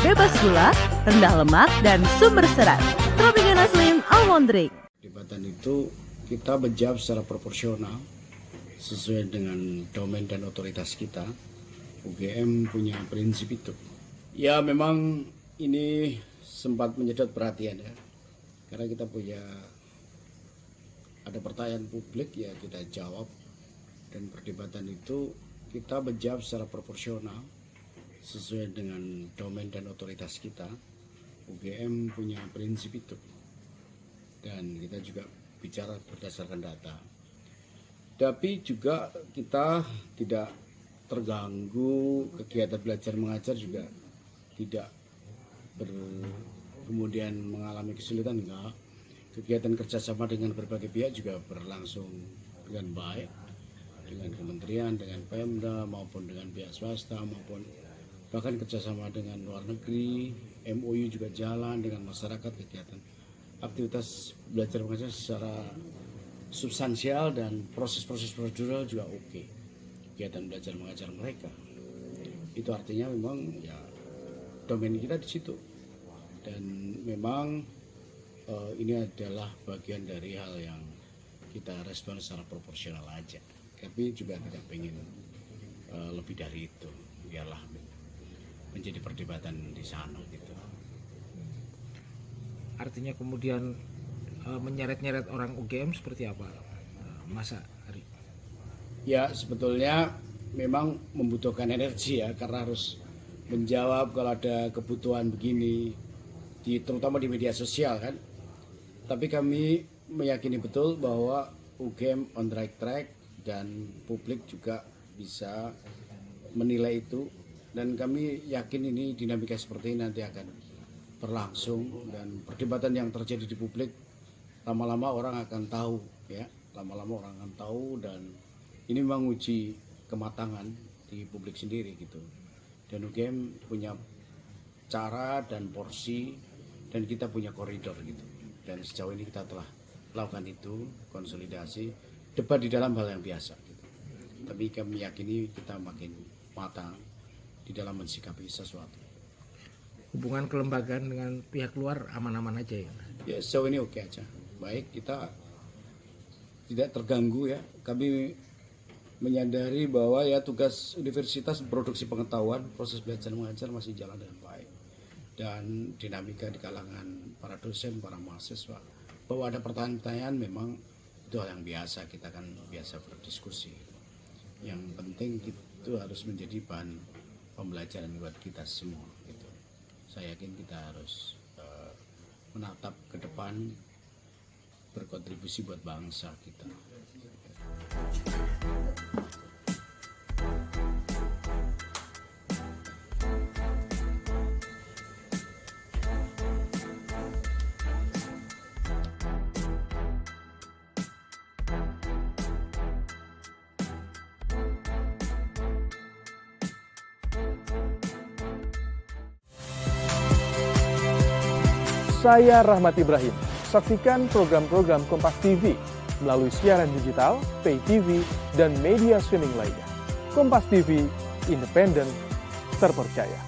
bebas gula, rendah lemak, dan sumber serat. Tropicana Slim Almond Drink. Perdebatan itu kita menjawab secara proporsional sesuai dengan domain dan otoritas kita. UGM punya prinsip itu. Ya memang ini sempat menyedot perhatian ya. Karena kita punya ada pertanyaan publik ya kita jawab, dan perdebatan itu kita menjawab secara proporsional sesuai dengan domain dan otoritas kita. UGM punya prinsip itu, dan kita juga bicara berdasarkan data. Tapi juga kita tidak terganggu, kegiatan belajar mengajar juga tidak kemudian mengalami kesulitan, enggak. Kegiatan kerjasama dengan berbagai pihak juga berlangsung dengan baik, dengan kementerian, dengan Pemda, maupun dengan pihak swasta, maupun bahkan kerjasama dengan luar negeri. MOU juga jalan dengan masyarakat, kegiatan aktivitas belajar mengajar secara substansial dan proses-proses prosedural juga oke. Kegiatan belajar mengajar mereka itu artinya memang ya domain kita di situ, dan memang ini adalah bagian dari hal yang kita respon secara proporsional aja, tapi juga tidak pengen lebih dari itu, biarlah menjadi perdebatan di sana gitu. Artinya kemudian menyeret-nyeret orang UGM seperti apa, Mas Ari? Ya sebetulnya memang membutuhkan energi ya, karena harus menjawab kalau ada kebutuhan begini, terutama di media sosial kan. Tapi kami meyakini betul bahwa UGM on the right track, dan publik juga bisa menilai itu, dan kami yakin ini dinamika seperti ini nanti akan berlangsung, dan perdebatan yang terjadi di publik lama-lama orang akan tahu ya, lama-lama orang akan tahu, dan ini menguji kematangan di publik sendiri gitu. Dan UGM punya cara dan porsi, dan kita punya koridor gitu. Dan sejauh ini kita telah lakukan itu, konsolidasi, debat di dalam hal yang biasa gitu. Tapi kami yakini kita makin matang di dalam mensikapi sesuatu. Hubungan kelembagaan dengan pihak luar aman-aman aja ya? Ya sejauh ini oke aja. Baik, kita tidak terganggu ya. Kami menyadari bahwa ya tugas universitas produksi pengetahuan, proses belajar mengajar masih jalan dengan baik, dan dinamika di kalangan para dosen, para mahasiswa, bahwa ada pertanyaan-pertanyaan memang itu hal yang biasa, kita kan biasa berdiskusi. Yang penting itu harus menjadi bahan pembelajaran buat kita semua gitu. Saya yakin kita harus menatap ke depan, berkontribusi buat bangsa kita. Saya Rahmat Ibrahim. Saksikan program-program Kompas TV melalui siaran digital, pay TV, dan media streaming lainnya. Kompas TV, independen, terpercaya.